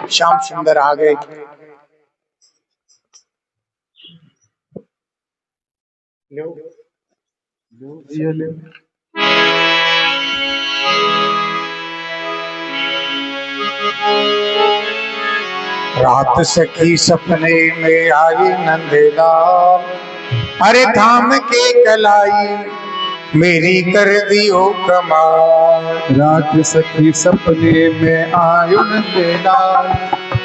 श्याम सुंदर आ गए। रात सखी सपने में आई नंदलाल, अरे थाम के कलाई मेरी कर दियो कमाल। रात सखी सपने में आयो नंदलाल,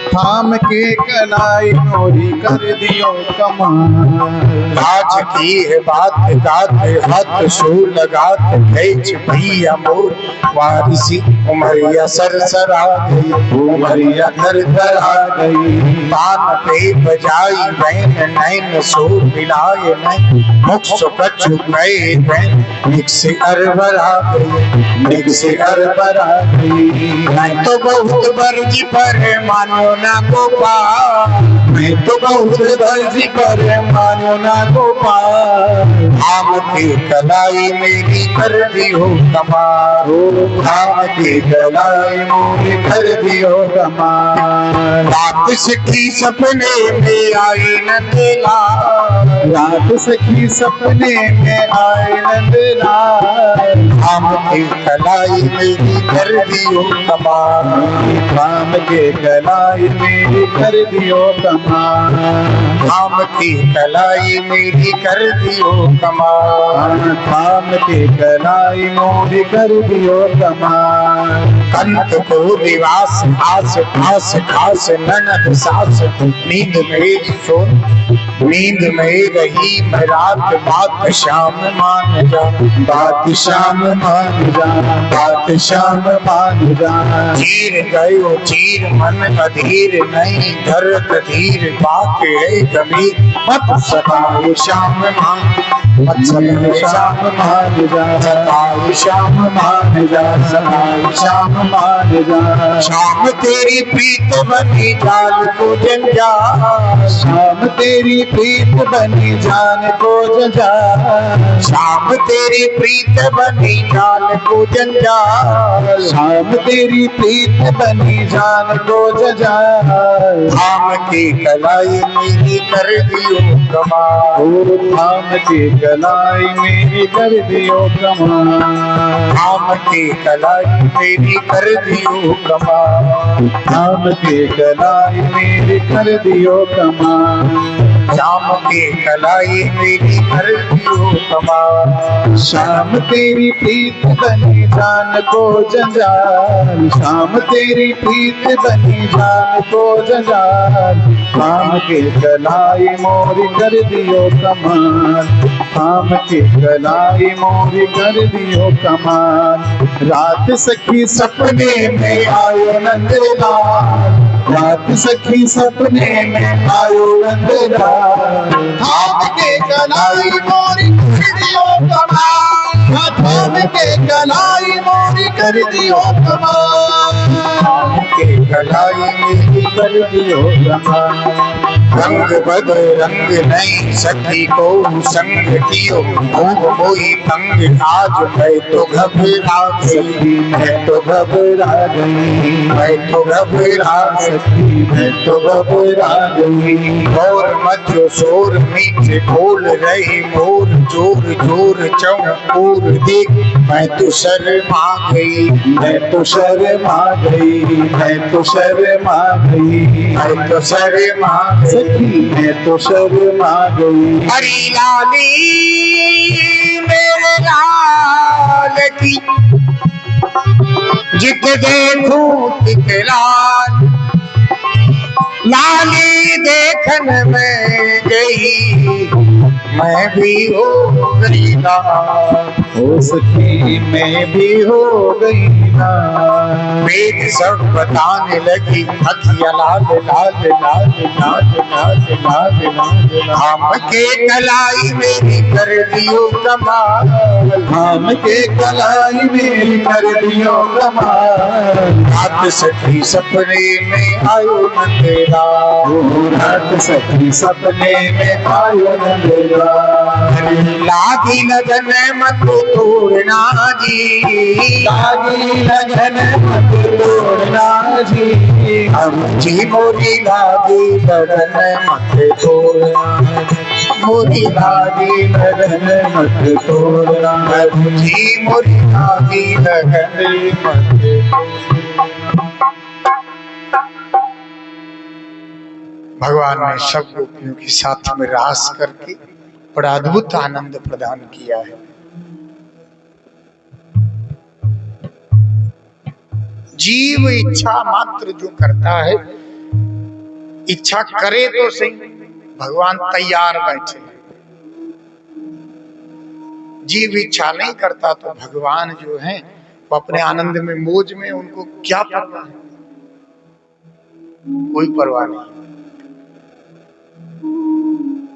थाम के कलाई मोरी कर दियो कमाल। आज की है बात गाते हाथ सो लगाते खेच भैया मोर वारिसी उमरिया सरसरा गई, उमरिया घर घर आ गई। पान पे बजाई बहन नैन सो मिलाए नहीं, मुख सो कछु गए बहन निक से अरबर आ गई, निक से अरबर आ गई। मैं तो बहुत बर्जी पर मानो ना गोपाल, मैं तो बहुत बर्जी पर मानो ना गोपाल। आम की कलाई मेरी कर दियो कमाल, आम की कलाई मोरी कर दियो कमाल। रात सखी सपने में आई नंदलाल, रात सखी सपने में आए नंदलाल। आम की कलाई मेरी कर दियो कमाल, आम के कलाई मेरी कर दियो कमाल। आम की कलाई मेरी कर दियो कमाल। आम के कलाई मोरी कर दियो कमाल। कंत को निवास आस आस खास ननद सास, नींद में सो नींद में रही मैं रात बात शाम मान जा, बात शाम मान जा, बात शाम मान जा। चीर गयो चीर मन अधीर नहीं, धरत धीर बात है गंभीर मत सताओ श्याम मान, मत सताओ शाम मान जा, सताओ श्याम मान जा, सताओ शाम मान जा। शाम तेरी प्रीत बनी जाल को जंजाल, शाम तेरी प्रीत बनी जान को जंजाल। शाम तेरी प्रीत बनी जाल को जंजाल, शाम तेरी प्रीत बनी जान को जंजाल। आम की कलाई मेरी कर दियो कमाल, आम की कलाई मेरी कर दियो कमाल। आम की कलाई मेरी कर दियो कमाल, आम की कलाई मेरी कर दियो कमाल। शाम की कलाई मेरी कर दियो कमाल। शाम तेरी प्रीत बनी जान को जंजाल, शाम तेरी प्रीत बनी जान को जंजाल। आम के कलाई मोरी कर दियो कमाल, आम के कलाई मोरी कर दियो कमाल। रात सखी सपने में आयो नंदलाल, रात सखी सपने में आयो नंदलाल। आम के कलाई मोरी कर दियो कमाल, आम के कलाई मोरी कर दियो कमाल। आम के कलाई मेरी कर दियो कमाल। रंग बद रंग नहीं सखी को संग कियो, भोग मोई तंग आज मैं तो घबरा गई, मैं तो घबरा गई, मैं तो घबरा गई, मैं तो घबरा गई। और मध्य शोर मीठे बोल रही मोर, जोर जोर चौर देख मैं तो शर्मा गई, मैं तो शर्मा गई, मैं तो शर्मा गई, मैं तो शर्मा गई। सखी मैं तो शर्मा गई। हरी लाली मेरे लाल की, जित देखूं तित लाल, लाली देखन में गई मैं भी हो गई लाल। ओ सखी मैं भी हो गई ना। वेद सब बताने लगी अखिया लाल लाल लाल लाल लाल लाल लाल। आम के कलाई मेरी कर दियो कमाल, आम के कलाई मेरी कर दियो कमाल। रात सखी सपने में आयो नंदलाल, रात सखी सपने में आयो नंदलाल। लागी लगन मत तोड़ना जी, लागी लगन मत तोड़ना जी, जी मोरी लागी लगन मत तोड़ना, मोरी लागी लगन मत तोड़ना जी, मोरी लागी लगन मत तोड़ना। भगवान ने सब गोपियों के साथ में रास करके बड़ा अद्भुत आनंद प्रदान किया है। जीव इच्छा मात्र जो करता है, इच्छा करे तो सही, भगवान तैयार बैठे। जीव इच्छा नहीं करता तो भगवान जो है वो अपने आनंद में मौज में, उनको क्या परवाह है, कोई परवाह नहीं।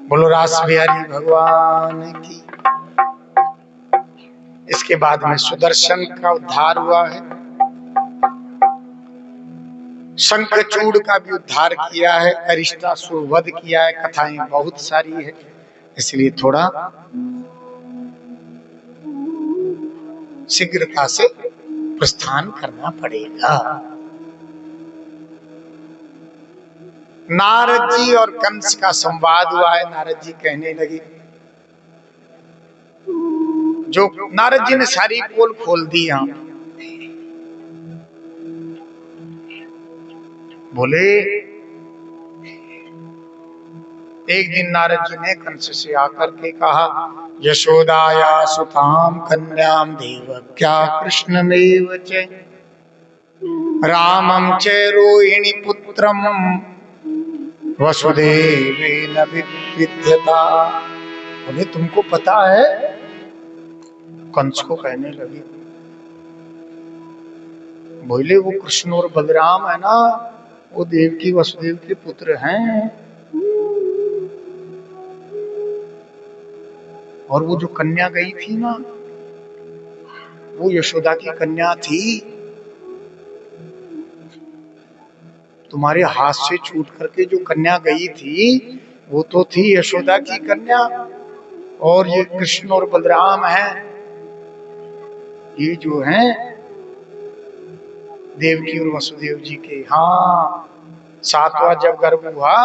बोलो रास बिहारी भगवान की। इसके बाद में सुदर्शन का उद्धार हुआ है, शंखचूड़ का भी उद्धार किया है, अरिष्टासुर वध किया है। कथाएं बहुत सारी है, इसलिए थोड़ा शीघ्रता से प्रस्थान करना पड़ेगा। नारद जी और कंस का संवाद हुआ है। नारद जी कहने लगे, जो नारद जी ने सारी पोल खोल दी। यहाँ बोले, एक दिन नारद जी ने कंस से आकर के कहा, यशोदाया सुताम कन्याम देवक्या कृष्णमेव च रामं च रोहिणी पुत्रम वसुदेवेन विद्यता। बोले तुमको पता है? कंस को कहने लगे, बोले वो कृष्ण और बलराम है ना, वो देवकी वसुदेव के पुत्र हैं। और वो जो कन्या गई थी ना, वो यशोदा की कन्या थी। तुम्हारे हाथ से छूट करके जो कन्या गई थी वो तो थी यशोदा की कन्या। और ये कृष्ण और बलराम हैं, ये जो हैं देवकी और वसुदेव जी के। हाँ, सातवां जब गर्भ हुआ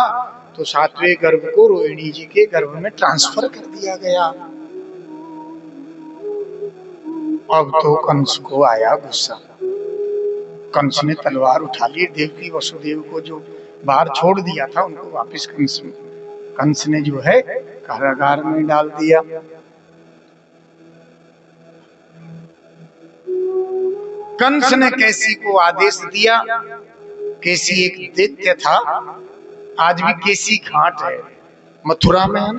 तो सातवें गर्भ को रोहिणी जी के गर्भ में ट्रांसफर कर दिया गया। अब तो कंस को आया गुस्सा। कंस ने तलवार उठा ली। देवकी वसुदेव को जो बाहर छोड़ दिया था उनको वापस कंस ने जो है कारागार में डाल दिया। कंस ने कैसी को आदेश दिया। कैसी एक दैत्य था, आज भी कैसी घाट है मथुरा में है,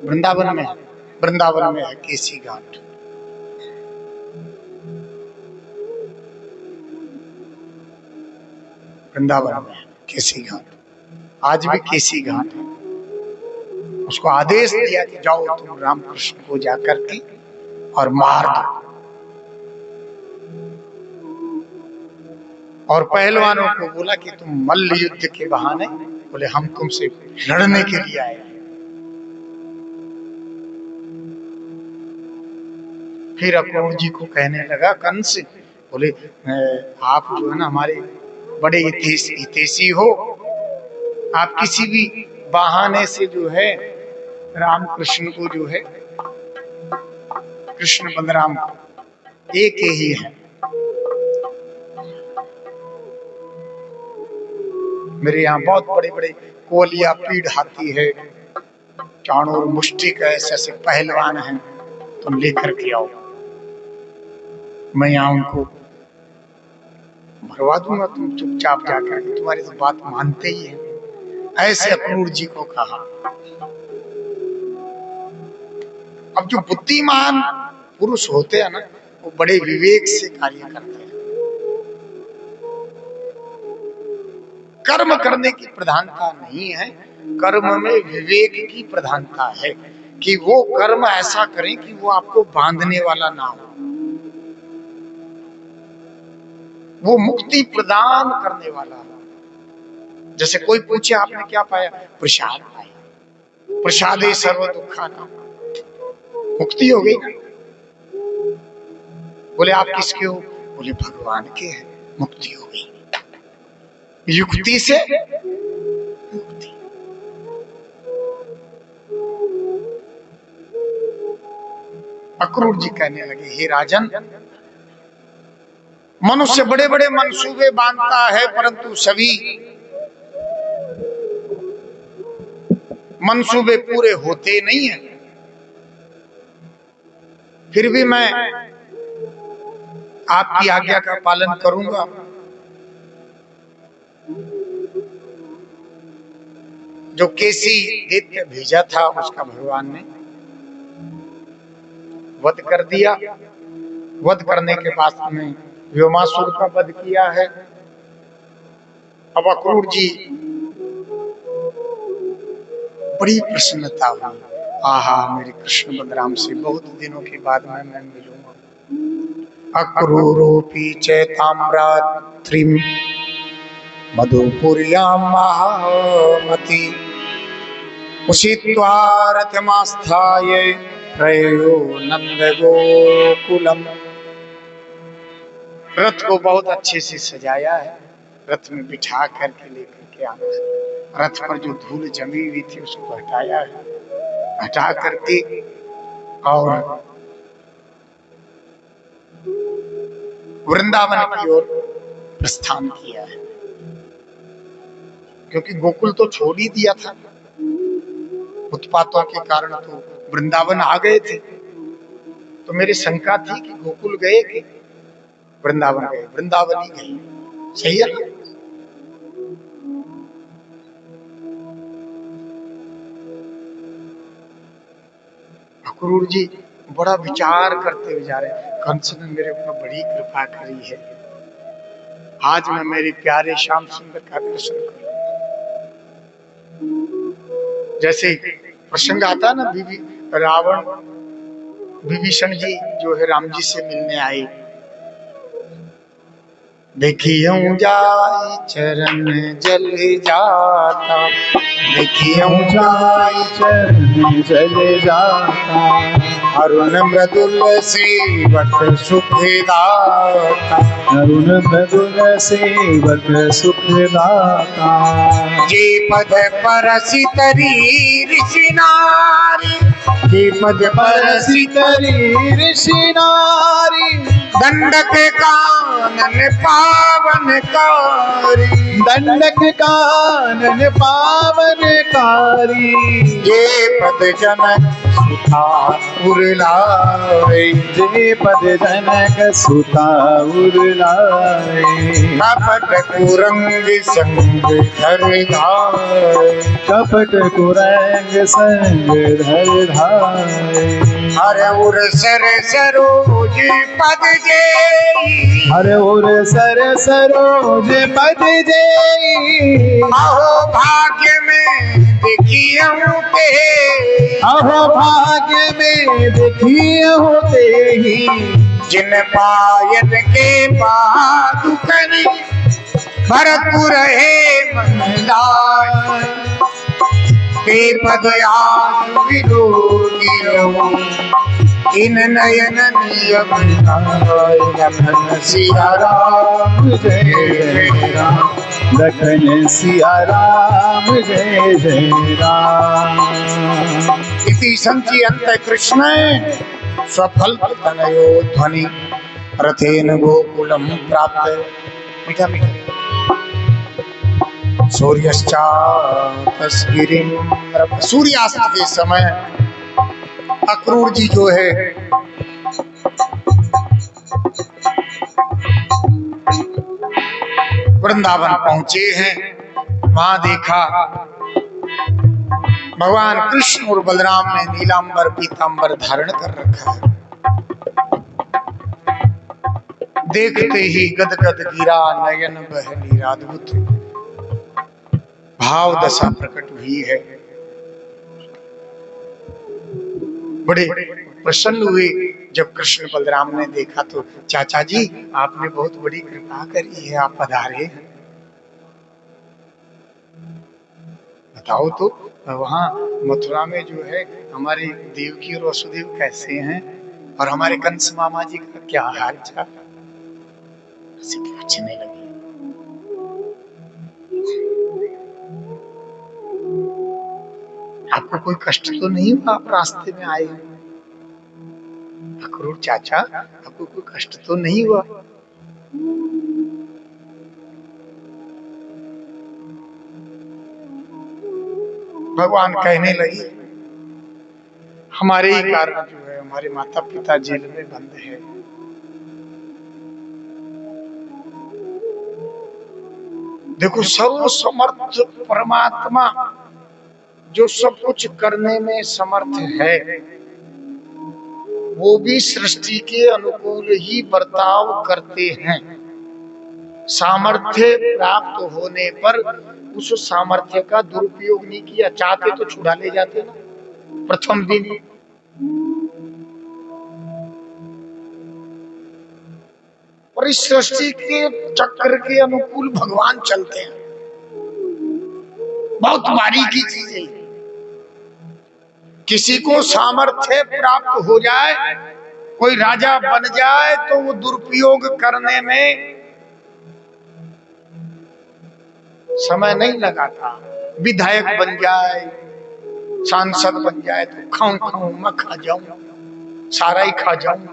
वृंदावन में है, वृंदावन में है कैसी घाट। वृंदावन में केसी घाट, आज भी केसी घाट है। उसको आदेश दिया कि जाओ तुम रामकृष्ण को जाकर के और मार दो। और पहलवानों को बोला कि तुम मल्ल युद्ध के बहाने, बोले हम तुमसे लड़ने के लिए आए। फिर अक्रूर जी को कहने लगा कंस, बोले आप जो है ना हमारे बड़े हितैषी हो, आप किसी भी बहाने से जो है रामकृष्ण को जो है, कृष्ण बलराम एक ही है। मेरे यहाँ बहुत बड़े बड़े कोलिया पीढ़ हाथी है, चाणूर मुष्टिक ऐसे ऐसे पहलवान हैं, तुम लेकर के आओ, मैं यहाँ उनको मरवा दूंगा। तुम चुपचाप जाकर के, तुम्हारी तो बात मानते ही है। ऐसे अक्रूर जी को कहा। अब जो बुद्धिमान पुरुष होते हैं ना, वो बड़े विवेक से कार्य करते हैं। कर्म करने की प्रधानता नहीं है, कर्म में विवेक की प्रधानता है कि वो कर्म ऐसा करें कि वो आपको बांधने वाला ना हो, वो मुक्ति प्रदान करने वाला हो। जैसे कोई पूछे आपने क्या पाया, प्रसाद पाया, प्रसादे सर्व दुखाना, मुक्ति हो गई। बोले आप किसके हो? बोले भगवान के हैं, मुक्ति हो गई। युक्ति से मुक्ति। अक्रूर जी कहने लगे, हे राजन, मनुष्य बड़े बड़े मंसूबे बांधता है, परंतु सभी मंसूबे पूरे होते नहीं हैं। फिर भी मैं आपकी आज्ञा का पालन करूंगा। जो केसी दैत्य भेजा था उसका भगवान ने वध कर दिया। वध करने के बाद में व्योमासुर का वध किया है। अब अक्रूर जी बड़ी प्रसन्नता हुई, आहा मेरे कृष्ण बलराम से बहुत दिनों के बाद में मैं मिलूंगा। अक्रूरोपि चैताम्रात्रिम मधुपुर्यां महामति उषित्वा रथमास्थाय प्रयो नंद गोकुलम। रथ को बहुत अच्छे से सजाया है, रथ में बिठा करके लेकर के आना है। रथ पर जो धूल जमी हुई थी उसको हटाया है, हटा करके और वृंदावन की ओर प्रस्थान किया है। क्योंकि गोकुल तो छोड़ ही दिया था, उत्पातों के कारण तो वृंदावन आ गए थे। तो मेरी शंका थी कि गोकुल गए कि वृंदावन गए। वृंदावन ही गए, सही है। अक्रूर जी बड़ा विचार करते हुए जा रहे हैं, कंस ने मेरे ऊपर बड़ी कृपा करी है, आज मैं मेरे प्यारे श्याम सुंदर का दर्शन करूं। जैसे प्रसंग आता है ना, रावण विभीषण जी जो है राम जी से मिलने आए, देखियो जाई चरण जल जाता, देखियो जाई चरण जल जाता, अरुण मृदुल सेवक सुखदाता, अरुण मृदुल सेवक सुखदाता। जे पद परसि तरी ऋषि नारी, जे पद परसि तरी ऋषि नारी, दंडक कानन पावन कारी, दंडक कानन पावनकारी। ये पद जनक सुता उरलाए, जे पद जनक सुता उरलाए। कपट कुरंग संग धर धाय, कपट कुरंग संग धर धाय। हर उर सर सरोज पद जेई, हर उर सर सरोज पद जेई। अहो भाग्य में देखियो ते, अहो भाग्य में देखियो होते ही, जिन पायन के पादुकन भरपुर है मन लाय, ते पद आज विलोकियो, इन नयन नियम लखन सिया राम जय जय राम, लखन सिया राम जय जय राम। इति संचि अंत कृष्ण सफल तनयो ध्वनि रथेन गोकुलम प्राप्त। मीठा मीठा सूर्यश्चातस्गिरिं, सूर्यास्त के समय अक्रूर जी जो है वृंदावन पहुंचे हैं। वहां देखा भगवान कृष्ण और बलराम ने नीलांबर पीतांबर धारण कर रखा है। देखते ही गदगद गिरा नयन बह नीराद्भुत भाव दशा प्रकट हुई है। बड़े प्रसन्न हुए जब कृष्ण बलराम ने देखा तो, चाचा जी आपने बहुत बड़ी कृपा करी है, आप पधारे। बताओ तो वहाँ मथुरा में जो है हमारे देवकी और वसुदेव कैसे हैं, और हमारे कंस मामा जी का क्या हाल चाल, ऐसे पूछने लगे। आपको कोई कष्ट तो नहीं हुआ, आप रास्ते में आए हो? अक्रूर चाचा, आपको कोई कष्ट तो नहीं हुआ? भगवान कहने लगे, हमारे ही कारण जो है हमारे माता पिता जेल में बंद है। देखो, सर्व समर्थ परमात्मा जो सब कुछ करने में समर्थ है, वो भी सृष्टि के अनुकूल ही बर्ताव करते हैं। सामर्थ्य प्राप्त होने पर उस सामर्थ्य का दुरुपयोग नहीं किया, चाहते तो छुड़ा ले जाते ना प्रथम दिन। और इस सृष्टि के चक्र के अनुकूल भगवान चलते हैं। बहुत बारीकी चीज है। किसी को सामर्थ्य प्राप्त हो जाए, कोई राजा बन जाए, तो वो दुरुपयोग करने में समय नहीं लगाता। विधायक बन जाए, सांसद बन जाए तो खाऊं खाऊं मैं खा जाऊं, सारा ही खा जाऊं।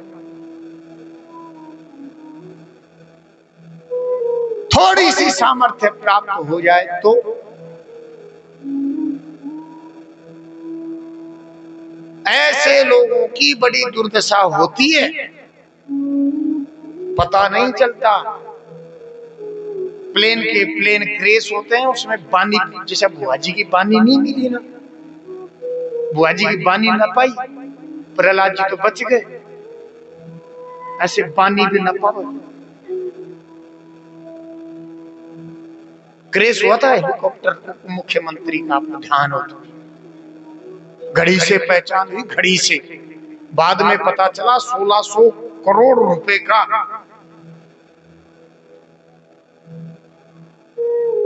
थोड़ी सी सामर्थ्य प्राप्त हो जाए तो ऐसे लोगों की बड़ी दुर्दशा होती है, पता नहीं चलता। प्लेन के प्लेन क्रैश होते हैं, उसमें बानी, जैसे बुआ जी की बानी नहीं मिली ना, बुआ जी की बानी न पाई, प्रहलाद जी तो बच गए, ऐसे बानी भी न पाओ। क्रैश हुआ था हेलीकॉप्टर मुख्यमंत्री का, आपको ध्यान हो तो, घड़ी से पहचान हुई, घड़ी से बाद में पता चला 1600 करोड़ रुपए का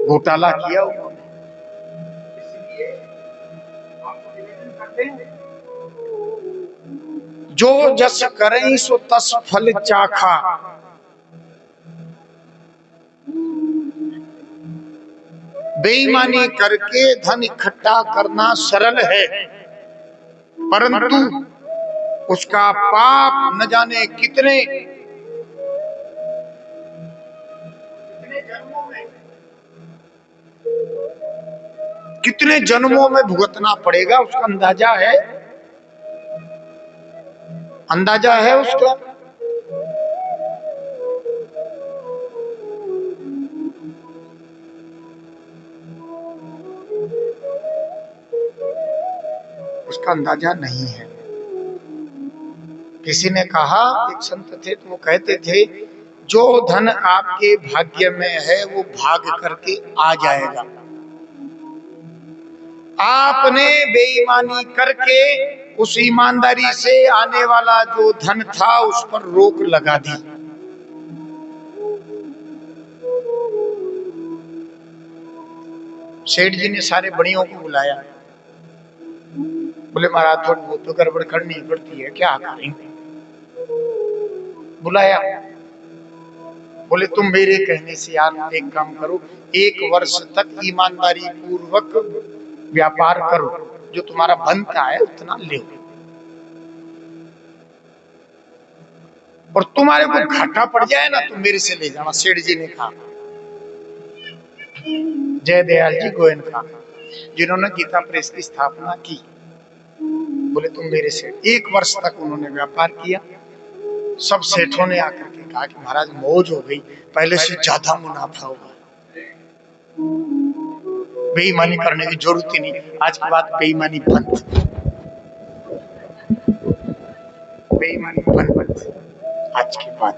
घोटाला किया उन्होंने। इसलिए आपको निवेदन करते हैं, जो जस करें सो तस फल चाखा। बेईमानी करके धन इकट्ठा करना सरल है, परंतु उसका पाप न जाने कितने जन्मों में भुगतना पड़ेगा, उसका अंदाजा है उसका। उसका अंदाजा नहीं है। किसी ने कहा, एक संत थे तो वो कहते थे, जो धन आपके भाग्य में है वो भाग करके आ जाएगा। आपने बेईमानी करके उस ईमानदारी से आने वाला जो धन था उस पर रोक लगा दी। सेठ जी ने सारे बड़ियों को बुलाया, बोले महाराज थोड़ी बहुत तो गड़बड़ करनी पड़ती है, क्या करेंगे। बुलाया, बोले तुम मेरे कहने से यार एक काम करो, 1 वर्ष तक ईमानदारी पूर्वक व्यापार करो, जो तुम्हारा बनता है उतना ले, और तुम्हारे को घाटा पड़ जाए ना तो मेरे से ले जाना। सेठ जी ने कहा, जय दयाल जी गोयन का, जिन्होंने गीता प्रेस की स्थापना की, बोले तुम मेरे से। 1 वर्ष तक उन्होंने व्यापार किया। सब सेठों ने आकर के कहा कि महाराज मौज हो गई, पहले से ज्यादा मुनाफा होगा, बेईमानी करने की जरूरत ही नहीं, आज के बाद बेईमानी बंद, बेईमानी बंद आज के बाद।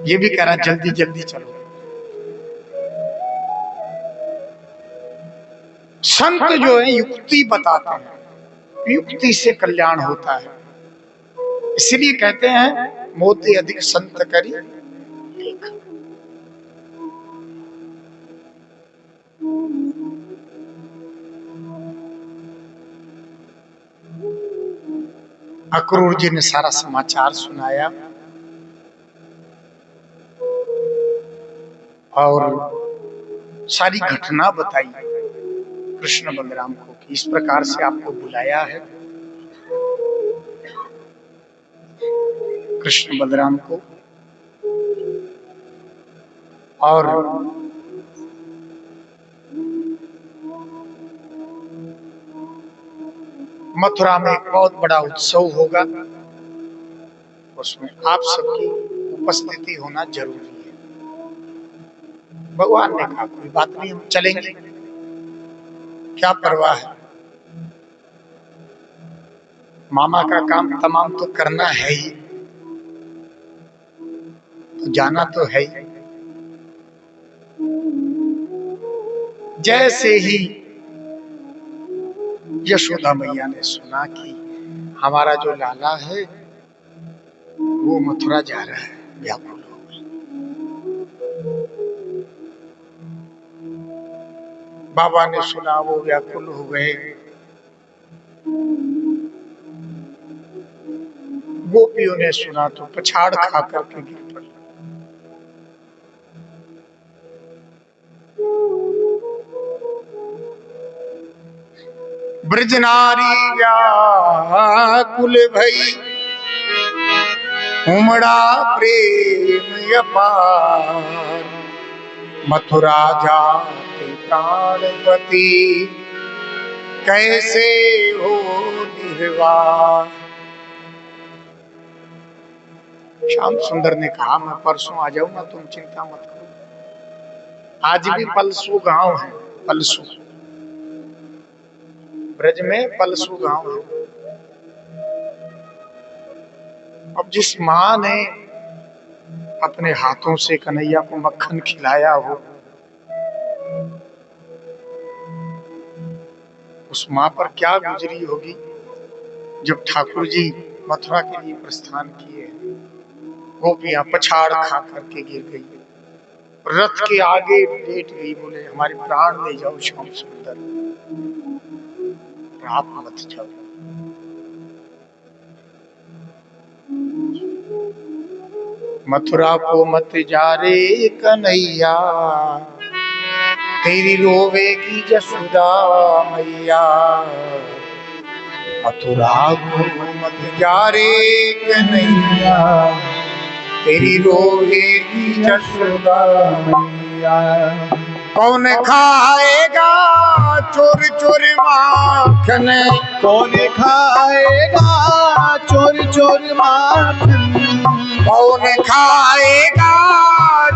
ये भी कह रहा जल्दी जल्दी चलो। संत जो है युक्ति बताते हैं, युक्ति से कल्याण होता है। इसलिए कहते हैं मोती अधिक संत करी लेख। अक्रूर जी ने सारा समाचार सुनाया और सारी घटना बताई कृष्ण बलराम को कि इस प्रकार से आपको बुलाया है। कृष्ण बलराम को और मथुरा में एक बहुत बड़ा उत्सव होगा, उसमें आप सबकी उपस्थिति होना जरूरी है। भगवान ने कहा कोई बात नहीं, हम चलेंगे, क्या परवाह है, मामा का काम तमाम तो करना है ही, तो जाना तो है ही। जैसे ही यशोदा मैया ने सुना कि हमारा जो लाला है वो मथुरा जा रहा है, व्याकुल हो गई। बाबा ने सुना, वो व्याकुल हो गए। गोपियों ने सुना तो पछाड़ खा करके गिर पड़े। ब्रजनारी व्याकुल भई, उमड़ा प्रेम अपार, मथुरा जाते प्राणपति, कैसे हो निर्वाण। श्याम सुंदर ने कहा मैं परसों आ जाऊंगा, तुम चिंता मत करो। आज भी पलसू गांव है, पलसू ब्रज में पलसू गांव है। अब जिस माँ ने अपने हाथों से कन्हैया को मक्खन खिलाया हो, उस माँ पर क्या गुजरी होगी जब ठाकुर जी मथुरा के लिए प्रस्थान किए। गोपियां पछाड़ खा करके गिर गई, रथ के आगे लेट गई, बोले हमारे प्राण ले जाओ श्याम सुंदर, आप मत जाओ। मथुरा को मत जा रे कन्हैया, तेरी रोवेगी जसोदा मैया। मथुरा को मत जा रे कन्हैया, तेरी रोवेगी जसोदा मैया। कौन खाएगा चोर चोर माखन, कौन खाएगा चोर चोर माखन, कौन खाएगा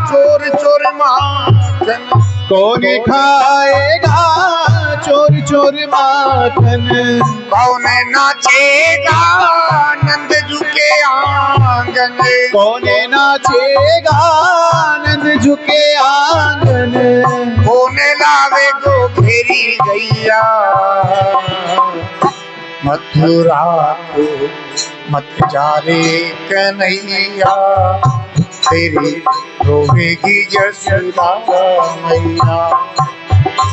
चोर चोर माखन, कौन खाएगा चोर चोर माखन। कौन नाचेगा नंद झुके आंगन, कौन नाचेगा नंद झुके आंगन। कौन लावे गो घेरी गैया, मथुरा को मत जा रे कन्हैया, तेरी रोवेगी जसोदा मैया।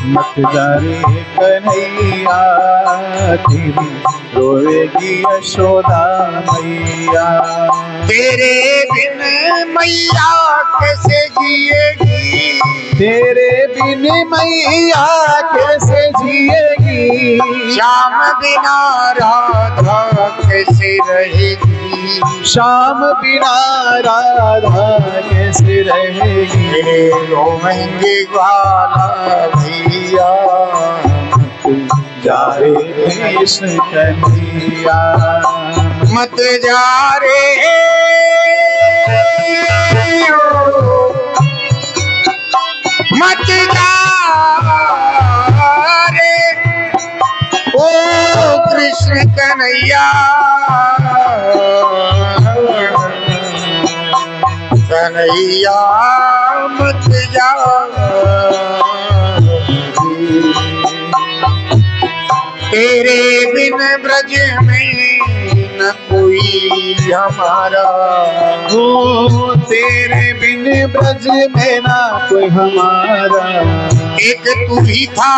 मत जा रे कन्हैया, तेरी रोएगी यशोदा मैया। तेरे बिन मैया कैसे जिएगी, तेरे बिन मैया कैसे जिएगी। श्याम बिना राधा कैसे रहेगी, श्याम बिना राधा कैसे रहेगी। मेरे रोवेंगे ग्वाला भैया, जा रे कृष्ण कन्हैया। मत जा रे मत जा रे ओ कृष्ण कन्हैया, कन्हैया मत जा। तेरे बिन ब्रज में न कोई हमारा, हो तेरे बिन ब्रज में ना कोई हमारा। एक तू ही था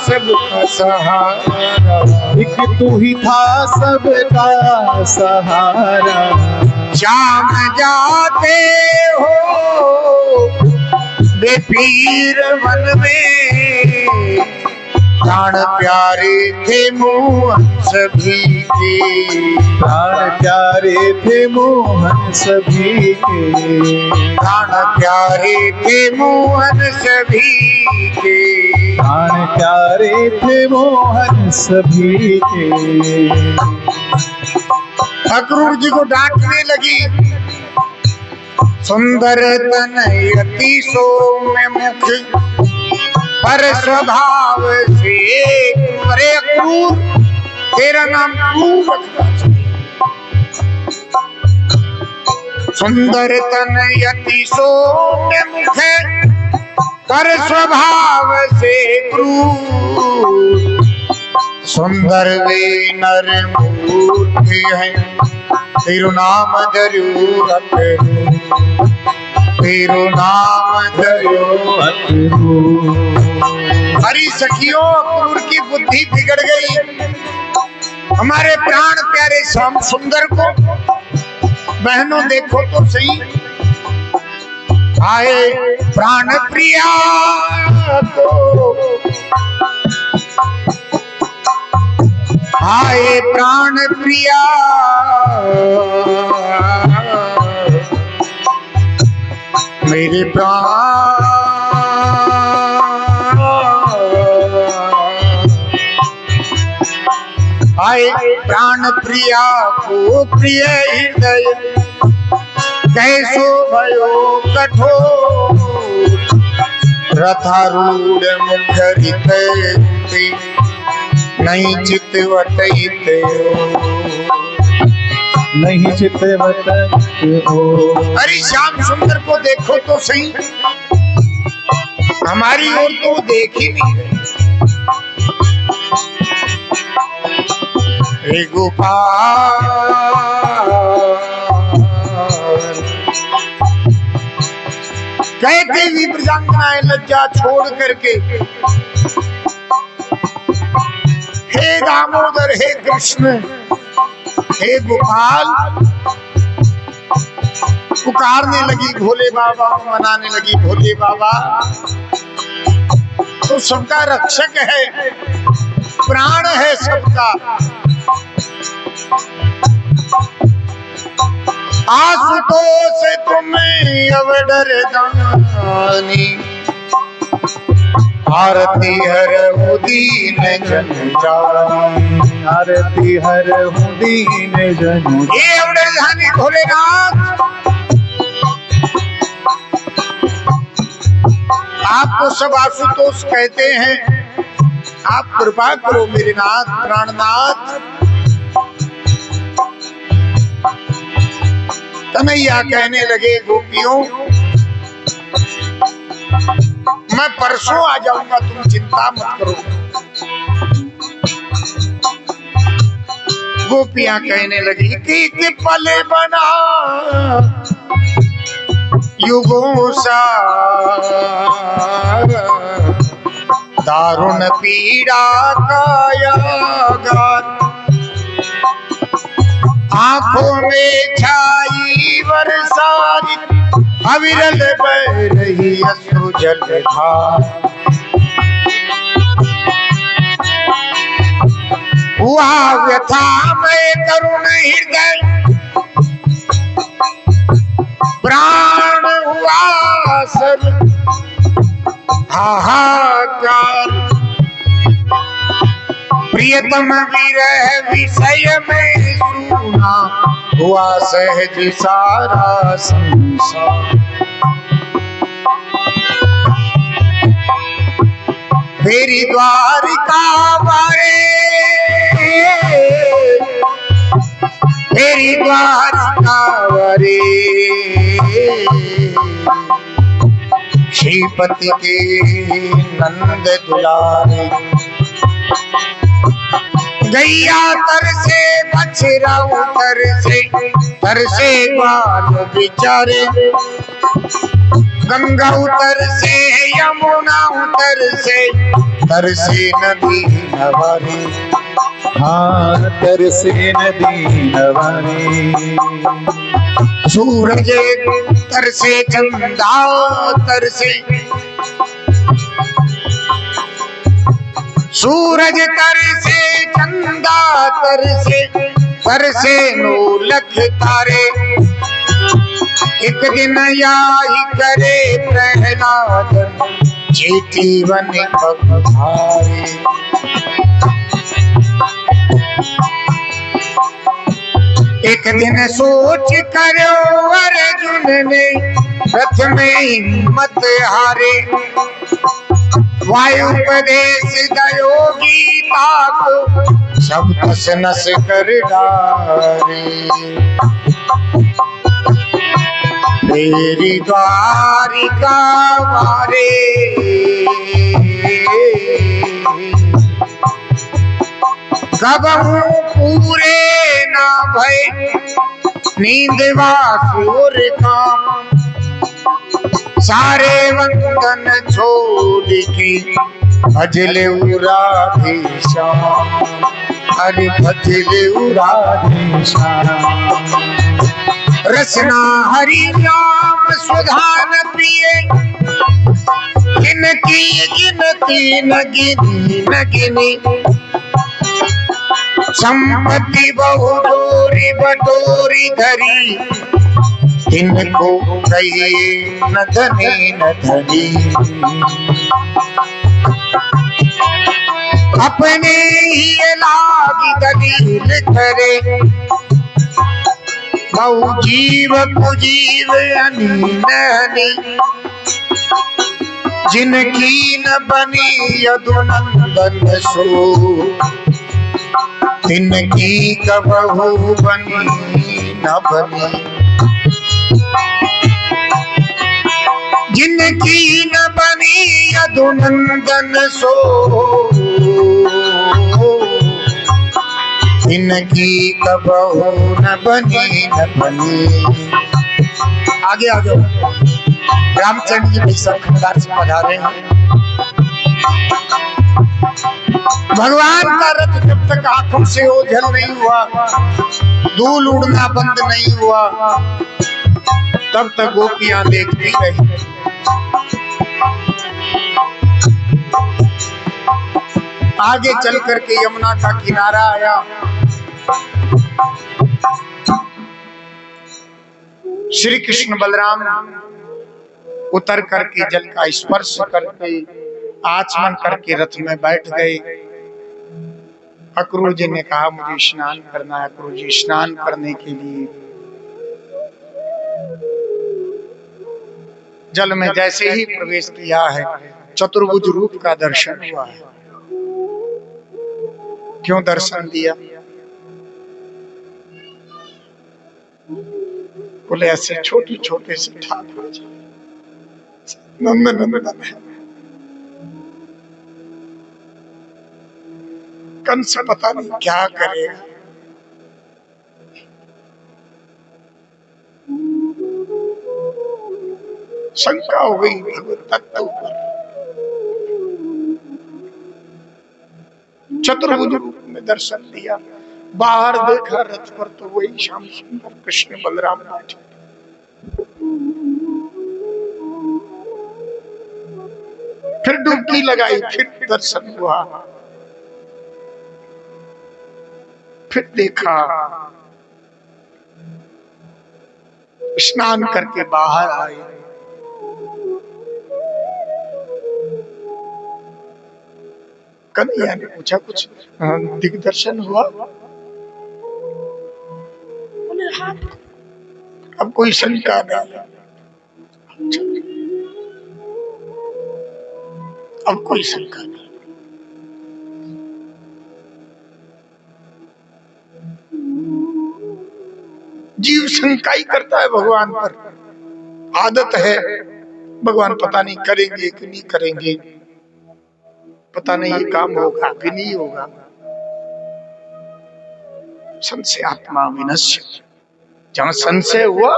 सबका सहारा, एक तू ही था सबका सहारा। श्याम जाते हो बेपीर वन में, प्राण प्यारे थे मोहन सभी के, प्राण प्यारे थे मोहन सभी के, प्राण प्यारे थे मोहन सभी के, प्राण प्यारे थे मोहन सभी के। अक्रूर जी को डांटने लगी, सुंदर तनयति सौम्य मुख पर स्वभाव से। अरे अक्रूर, तेरा नाम क्रूर रखना चाहिए। सुंदर तनयति सौम्य मुख पर स्वभाव से क्रूर, सुंदर वे नर मूर्ति है, तेरु नाम जरूर अक्रूर, तेरु नाम जरूर अक्रूर। हरी सखियों, अक्रूर की बुद्धि बिगड़ गई। हमारे प्राण प्यारे श्याम सुंदर को, बहनों देखो तो सही, आए प्राण प्रिया को, आए प्राण प्रिया, मेरे प्राण, आए प्राण प्रिया को प्रिय हृदय, कैसो भयो कठोर, रथारूढ़ मुखरित नहीं चितवत नहीं चितवत हो। अरे श्याम सुंदर को देखो तो सही, हमारी ओर तो देख ही नहीं रहे। हे गोपाल, कहते भी प्रजांगनाएं लज्जा छोड़ करके, हे दामोदर, हे कृष्ण, हे गोपाल, पुकारने लगी भोले बाबा, मनाने लगी भोले बाबा। तो सबका रक्षक है, प्राण है सबका। आशुतोष तुम्हें अवडर दानी, आरती हर दीन जन जानी, आरती हर दीन जन। ये अवडर दानी भोलेनाथ, आपको सब आशुतोष कहते हैं, आप कृपा करो मेरे नाथ, प्राणनाथ। कन्हैया कहने लगे, गोपियों, मैं परसों आ जाऊंगा, तुम चिंता मत करो। गोपियां कहने लगी कि पल बना युगों सा, दारुण पीड़ा कायागार, आंखों में छाई बरसात, अविरल बह रही अश्रु जलधार। हुआ व्यथा में करुण हृदय, प्राण हुआ सर हाहाकार। प्रियतम विरह विषय में सुना, हुआ सहज सारा संसार। फेरी द्वारिका वारे, फेरी द्वारिका वारे, श्रीपति के नंद दुलारे। गैया तर से बछड़ा तरसे बाल बिचारे, गंगा उतर से यमुना तरसे नदी नवारी। हाँ तरसे नदी नवारी। सूरज तरसे चंदा तरसे, सूरज तरसे चंदा तरसे नौलख तारे। एक दिन याही करे प्रहलाद चेती वन पधारे। एक दिन सोच करो अर्जुन ने रथ में हिम्मत हारे। वायु उपदेश दयो गीता को सब तस नस कर डारे। तेरी द्वारिका वारे कबहू पूरे ना भय नींद वासुर काम। सारे वंदन छोड़ के भजले राधे श्याम। अरे भजले राधे श्याम। रसना हरि नाम सुधान पिए, गिनती गिनती न गिनी। संपत्ति बहु बटोरी धरी, इनको कहिए न धनी न धनी। अपने ही लागी दलील करे, बहु जीव कुजीव अनी। जिनकी न बनी यदुनंदन सो, तिनकी कबहू बनी न बनी। जिनकी न बनी यदुनंदन सो, इनकी कबहू न बनी न बनी। आगे आगे रामचंद्र जी भी सब खंडार से पधारे हैं। भगवान का रथ जब तक आंखों से ओझल नहीं हुआ, धूल उड़ना बंद नहीं हुआ, तब तक गोपियां देखती रही। आगे चल करके यमुना का किनारा आया। श्री कृष्ण बलराम उतर करके जल का स्पर्श करके आचमन करके रथ में बैठ गए। अक्रूर जी ने कहा मुझे स्नान करना है। अक्रूर जी स्नान करने के लिए जल में जैसे ही प्रवेश किया है, चतुर्भुज रूप का दर्शन हुआ है। क्यों दर्शन दिया? बोले ऐसे छोटे छोटे से ठाठ नंदन है। कंस पता नहीं क्या करेगा। शंका हो गई भगवत तत्व पर। चतुर्भुज रूप में दर्शन दिया। बाहर देखा रथ पर तो वही श्याम सुंदर कृष्ण बलराम बैठे। फिर डुबकी लगाई, फिर दर्शन हुआ। फिर देखा, स्नान करके बाहर आए। कन्हैया ने पूछा कुछ दिग्दर्शन हुआ? बोले हाँ। अब कोई शंका नहीं, अब कोई शंका नहीं। जीव शंका ही करता है भगवान पर, आदत है। भगवान पता नहीं करेंगे कि नहीं करेंगे, पता नहीं ये काम होगा कि नहीं होगा। संशय आत्मा विनश्य, जहां संशय हुआ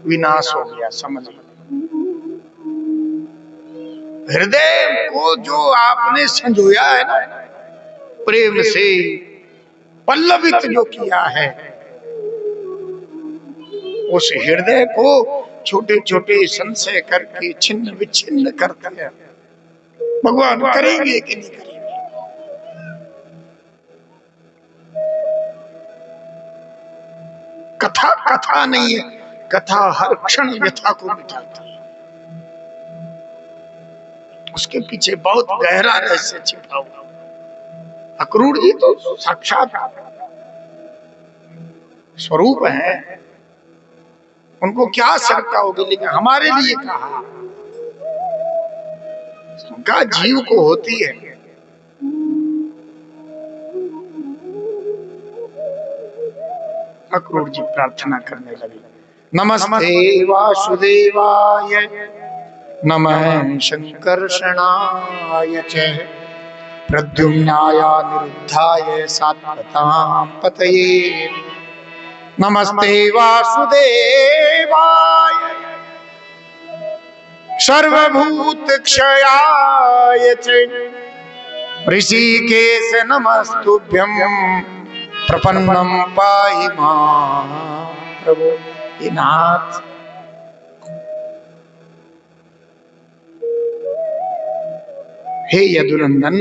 विनाश हो गया, समझ लो। हृदय को जो आपने संजोया है ना, प्रेम से पल्लवित जो किया है, उस हृदय को छोटे छोटे संशय करके छिन्न विच्छिन्न करते हैं। भगवान करेंगे कि नहीं करेंगे? कथा कथा नहीं है, कथा हर क्षण व्यथा को मिटाती है। उसके पीछे बहुत गहरा रहस्य छिपा हुआ। अक्रूर जी तो साक्षात स्वरूप है, उनको क्या शंका होगी, लेकिन हमारे लिए कहा शंका जीव को होती है। अक्रूर जी प्रार्थना करने लगे, नमस्ते वासुदेवाय नमः शंकर्षणाय च प्रद्युम्नाय निरुद्धाय सात्वतां पतये। नमस्ते वासुदेवाय सर्वभूत क्षयाय च ऋषिकेश नमस्तुभ्यं प्रपन्नं पाहि मां प्रभु। हे नाथ, हे यदुनंदन,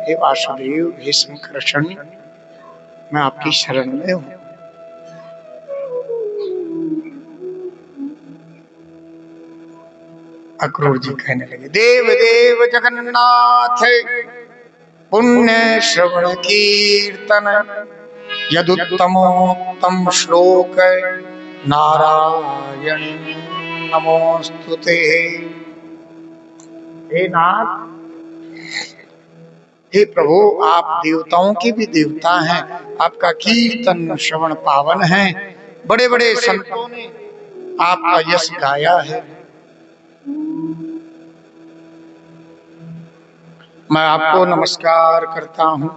हे वासुदेव, हे संकर्षण, मैं आपकी शरण में हूं। अक्रूर जी कहने लगे, देव देव जगन्नाथ पुण्य श्रवण कीर्तन यदुत्तमोत्तम श्लोक नारायण नमोस्तुते। हे नाथ, हे प्रभु, आप देवताओं के भी देवता हैं, आपका कीर्तन श्रवण पावन है, बड़े बड़े संतों ने आपका यश गाया है। मैं आपको नमस्कार करता हूं।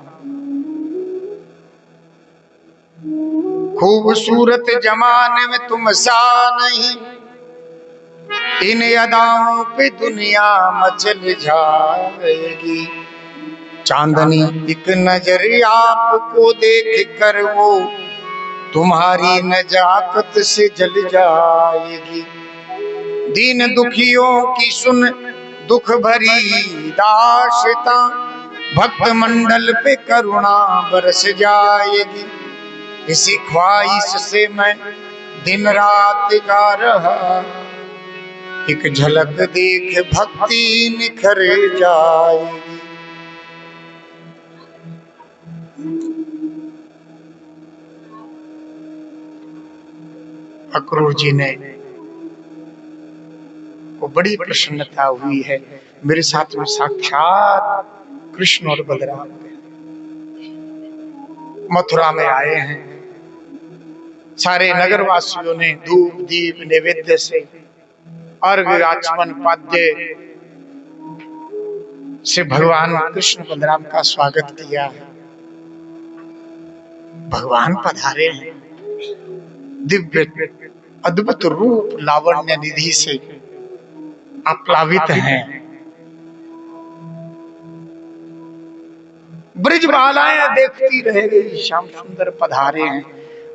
खूबसूरत जमाने में तुम सा नहीं, इन अदाओं पे दुनिया मचल जाएगी। चांदनी एक नजर आपको देख कर वो तुम्हारी नजाकत से जल जाएगी। दीन दुखियों की सुन दुख भरी दास्तां, भक्त मंडल पे करुणा बरस जाएगी। इसी ख्वाहिश से मैं दिन रात गा रहा, एक झलक देख भक्ति निखर जाएगी। अक्रूर जी ने को बड़ी प्रसन्नता हुई है, मेरे साथ में साक्षात कृष्ण और बलराम मथुरा में आए हैं। सारे नगर वासियों ने धूप दीप नैवेद्य से अर्घ आचमन पाद्य से भगवान कृष्ण बलराम का स्वागत किया है। भगवान पधारे हैं, दिव्य अद्भुत रूप लावण्य निधि से आप्लावित हैं। ब्रजबालाएं देखती रह गई, श्याम सुंदर पधारे हैं,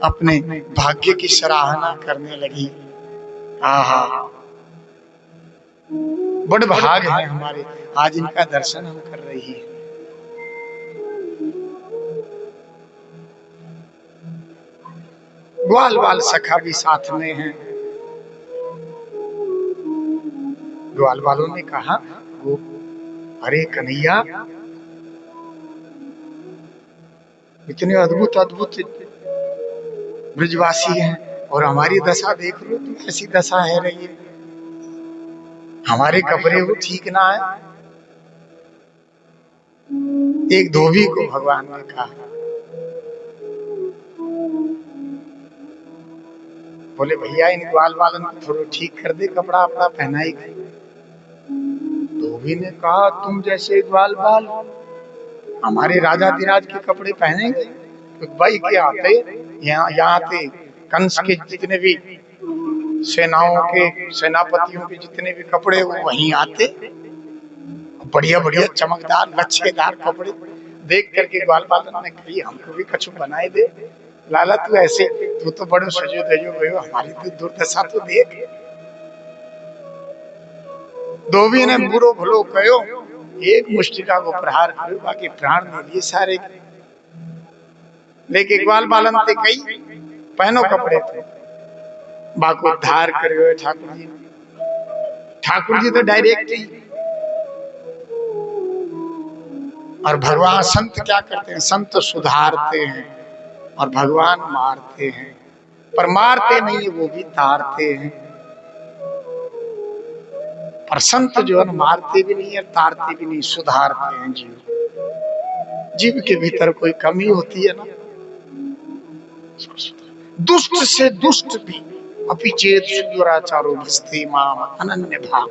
अपने भाग्य की सराहना करने लगी। आहा, बड़ भाग है हमारे, आज इनका दर्शन हम कर रही है। ग्वाल बाल सखा भी साथ में हैं। ग्वाल बालों ने कहा, वो अरे कन्हैया, इतने अद्भुत अद्भुत ब्रजवासी हैं और हमारी दशा देख लो, तुम ऐसी दशा है रही है, हमारे कपड़े वो ठीक ना है। एक धोबी को भगवान ने कहा, बोले भैया इन ग्वाल बालन को थोड़ा ठीक कर दे, कपड़ा अपना पहनाई गई। धोबी ने कहा, तुम जैसे ग्वाल बाल हमारे राजाधिराज के कपड़े पहनेंगे? भाई के आते यहाँ आते कंस के जितने भी सेनाओं के सेनापतियों के जितने भी कपड़े वो वहीं आते, बढ़िया बढ़िया चमकदार लच्छेदार कपड़े देख करके ग्वाल बालन ने कही हमको भी कछु बनाए दे। लाला तू ऐसे, तू तो बड़ो सजो धजो गयो, हमारी तो दुर्दशा तो देख। धोबी ने बुरो भलो कहो, एक मुष्टिका को प्रहार करो, बाकी प्राण ने लिए सारे। लेकिन ग्वाल बालन ते कही पहनो कपड़े थे, बाको धार कर गए ठाकुर जी। ठाकुर जी तो डायरेक्ट ही, और भगवान संत क्या करते हैं, संत सुधारते हैं और भगवान मारते हैं, पर मारते नहीं वो भी तारते हैं। पर संत जो है मारते भी नहीं है तारते भी नहीं, सुधारते हैं जीव। जीव के भीतर कोई कमी होती है ना, दुष्ट से दुष्ट भी अपि चेत सुदुराचारो भस्ते माम अनन्य भाग।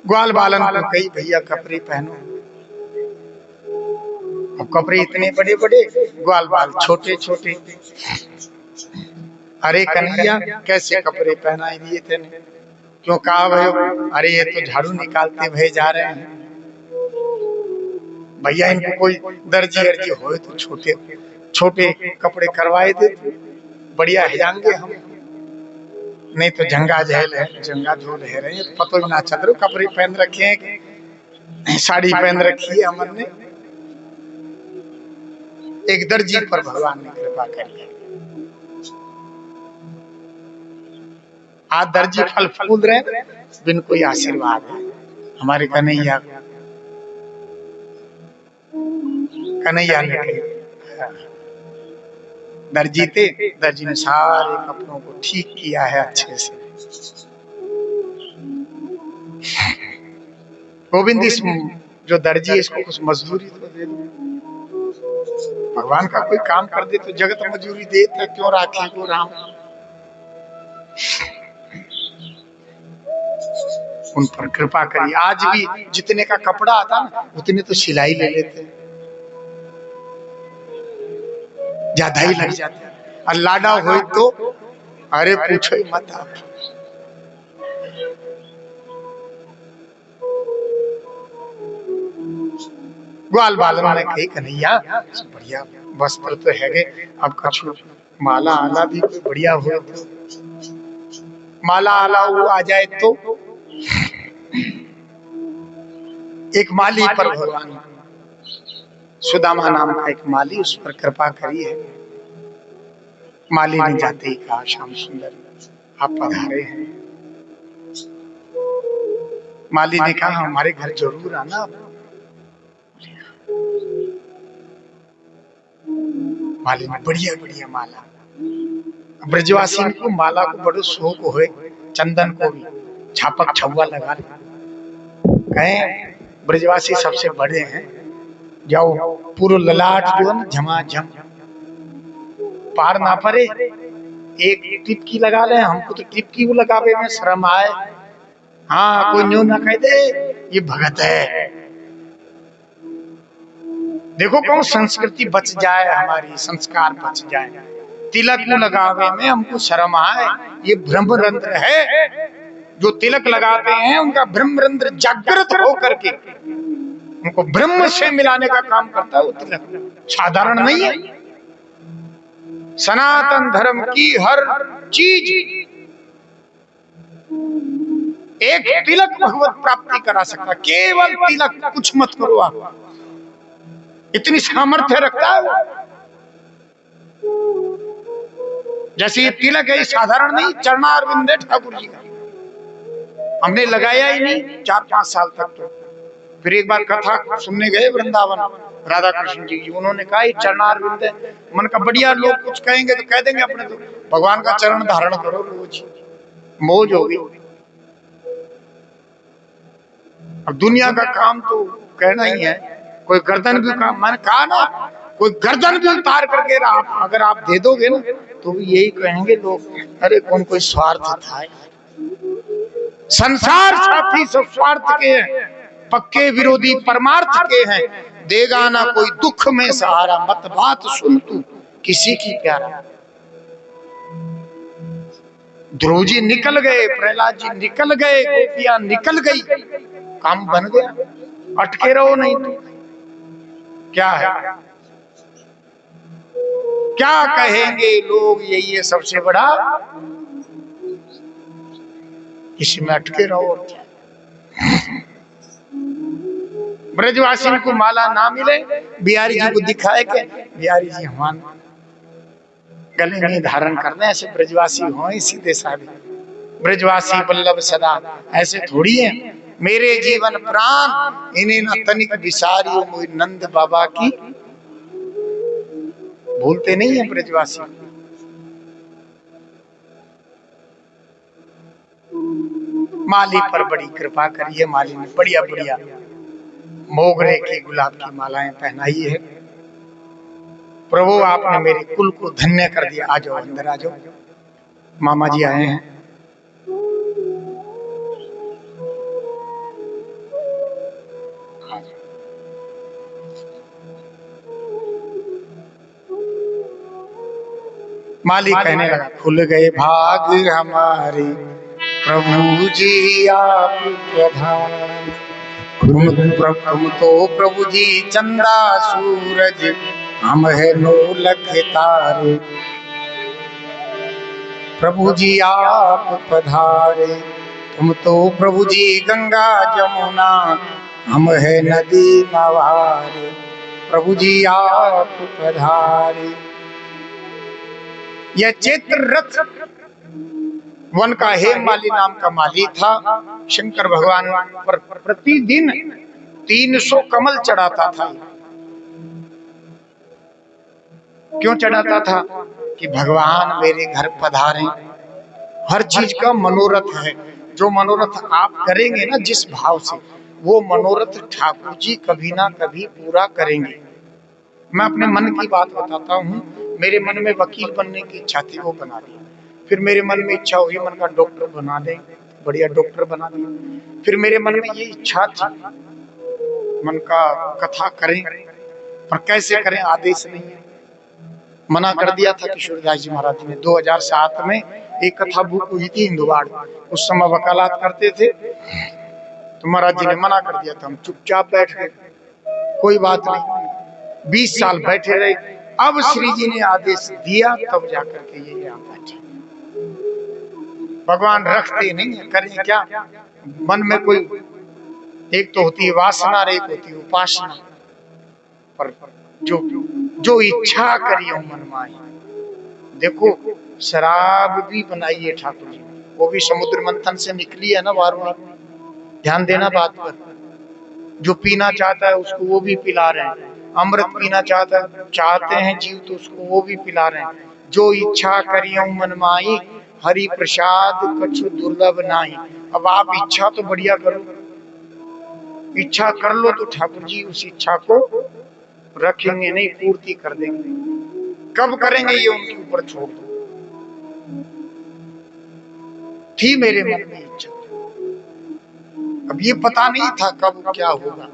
ग्वाल बालन को कही भैया कपड़े पहनो। अब कपड़े इतने बड़े बड़े, ग्वाल बाल छोटे छोटे। अरे कन्हैया कैसे कपड़े पहनाए दिए तेने, क्यों कहा भयो? अरे ये तो झाड़ू निकालते भय जा रहे हैं भैया, इनको कोई दर्जी अर्जी हो तो छोटे छोटे कपड़े करवाए दे, बढ़िया हिजाएंगे हम, नहीं तो जंगा झेल है, जंगा झोल है रहे पतो भी ना चल रहे। कपड़े पहन रखे हैं, साड़ी पहन रखी है हमन ने। एक दर्जी पर भगवान ने कृपा करी, आज दर्जी फल फूल रहे बिन कोई आशीर्वाद है हमारे कन्हैया कन्हैया ने। दर्जी थे, दर्जी ने सारे कपड़ों को ठीक किया है अच्छे से। गोविंद इस जो दर्जी है इसको कुछ मजदूरी तो दे दो, भगवान का कोई काम कर दे तो जगत मजदूरी देते, क्यों राखे को राम। उन पर कृपा करिए। आज भी जितने का कपड़ा आता ना उतने तो सिलाई ले लेते, ज्यादा ही लग जाता है। और लाडा हो तो अरे पूछो ही मत आप। ग्वाल बालन ने कही कन्हैया बढ़िया वस्त्र तो है गे, अब कछु माला आला भी कोई बढ़िया हो तो, माला आला वो आ जाए तो। एक माली पर भगवान सुदामा नाम का एक माली, उस पर कृपा करी है। माली ने जाते ही कहा श्याम सुंदर आप पधारे हैं। माली ने कहा हमारे घर जरूर आना। माली ने बढ़िया बढ़िया माला, ब्रजवासी को माला को बड़ो शौक हो, चंदन को भी छापक छुआ लगा ले। कहें ब्रजवासी सबसे बड़े हैं, जाओ पूरा ललाट जो है ना झमाझम पार ना पड़े, एक टिपकी लगा ले। हमको तो टिपकी को लगावे में शर्म आए। हाँ कोई न्यू ना कह दे ये भगत है। देखो कौन संस्कृति बच जाए, हमारी संस्कार बच जाए। तिलक को लगावे में हमको शर्म आए, ये ब्रह्मरंध्र है। जो तिलक लगाते हैं उनका ब्रह्मरंध्र जागृत होकर के उनको ब्रह्म से मिलाने का काम करता है। वो तिलक साधारण नहीं है। सनातन धर्म की हर चीज एक तिलक भगवत प्राप्ति करा सकता, केवल तिलक, कुछ मत करो आप। इतनी सामर्थ्य रखता है वो। जैसे ये तिलक है, साधारण नहीं, चरणारविंद है ठाकुर जी का। हमने लगाया ही नहीं 4-5 साल तक। तो फिर एक बार कथा सुनने गए वृंदावन, राधा कृष्ण जी, उन्होंने कहा ये चरणारविंद है। मन का बढ़िया, लोग कुछ कहेंगे तो कह देंगे, अपने तो भगवान का चरण धारण करो रोज, मौज होगी। अब दुनिया का काम तो कहना ही है। कोई गर्दन भी काम, मैंने कहा ना, कोई गर्दन भी उतार करके अगर आप दे दोगे ना तो यही कहेंगे लोग, अरे कौन कोई स्वार्थ था। संसार साथी सब स्वार्थ के हैं। पक्के विरोधी परमार्थ के हैं, देगा ना कोई दुख में सहारा, मत बात सुन तू किसी की प्यारा। ध्रुव जी निकल गए, प्रहलाद जी निकल गए, गोपियां निकल गई, काम बन गया। अटके रहो नहीं तो क्या है, क्या कहेंगे लोग, यही है सबसे बड़ा, इसमें अटके रहो और क्या। ब्रजवासी को माला ना मिले, बिहारी जी को दिखाए के बिहारी जी हमारे गले में धारण करने, ऐसे ब्रजवासी हो सीधे साधे, ब्रजवासी वल्लभ सदा, ऐसे थोड़ी है। मेरे जीवन प्राण इन्हें न तनिक विसारियो, मोहि नंद बाबा की भूलते नहीं है ब्रजवासी। माली पर बड़ी कृपा करी है, माली ने बढ़िया बढ़िया मोगरे की गुलाब की मालाएं पहनाई है। प्रभु आपने मेरे कुल को धन्य कर दिया। आ जाओ अंदर आ जाओ, मामा जी आए हैं। माली कहने लगा, खुल गए भाग हमारे प्रभु जी आप प्रधान, तुम तो प्रभु जी चंदा सूरज, हम है नौ लख तारे, प्रभु जी आप पधारे, तुम तो प्रभु जी गंगा जमुना, हम है नदी नवारे, प्रभु जी आप पधारे। यह चैत्र रथ वन का हेममाली नाम का माली था। शंकर भगवान पर प्रतिदिन 300 कमल चढ़ाता था। क्यों चढ़ाता था? कि भगवान मेरे घर पधारे। हर चीज का मनोरथ है, जो मनोरथ आप करेंगे ना जिस भाव से, वो मनोरथ ठाकुर जी कभी ना कभी पूरा करेंगे। मैं अपने मन की बात बताता हूँ। मेरे मन में वकील बनने की इच्छा थी, वो बना दी। फिर मेरे मन में इच्छा हुई, मन का डॉक्टर बना दे, बढ़िया डॉक्टर बना दिया। फिर मेरे मन में ये इच्छा थी, मन का कथा करें, पर कैसे करें, आदेश नहीं है। मना कर दिया था किशोरदास जी महाराज ने। 2007 में एक कथा बुक हुई थी हिंदुवाड़, उस समय वकालत करते थे, तो महाराज जी ने मना कर दिया था। हम चुपचाप बैठ गए, कोई बात नहीं। 20 साल बैठे रहे। अब श्री जी ने आदेश दिया, तब जाकर के ये यहाँ बैठे। भगवान रखते नहीं है, करें क्या। मन में कोई, एक तो होती है वासना और एक होती है उपासना, पर जो इच्छा करियो मन माही। देखो शराब भी बनाई है ठाकुर जी, वो भी समुद्र मंथन से निकली है ना वारुणी। ध्यान देना बात पर। जो पीना चाहता है उसको वो भी पिला रहे हैं। अमृत पीना चाहते हैं जीव, तो उसको वो भी पिला रहे हैं। जो इच्छा करियो मन माही, हरि प्रसाद कछु दुर्लभ नाही। अब आप इच्छा तो बढ़िया करो, इच्छा कर लो तो ठाकुर जी उस इच्छा को रखेंगे नहीं, पूर्ति कर देंगे। कब करेंगे ये उनके ऊपर छोड़ दो। थी मेरे मन में इच्छा, अब ये पता नहीं था कब क्या होगा।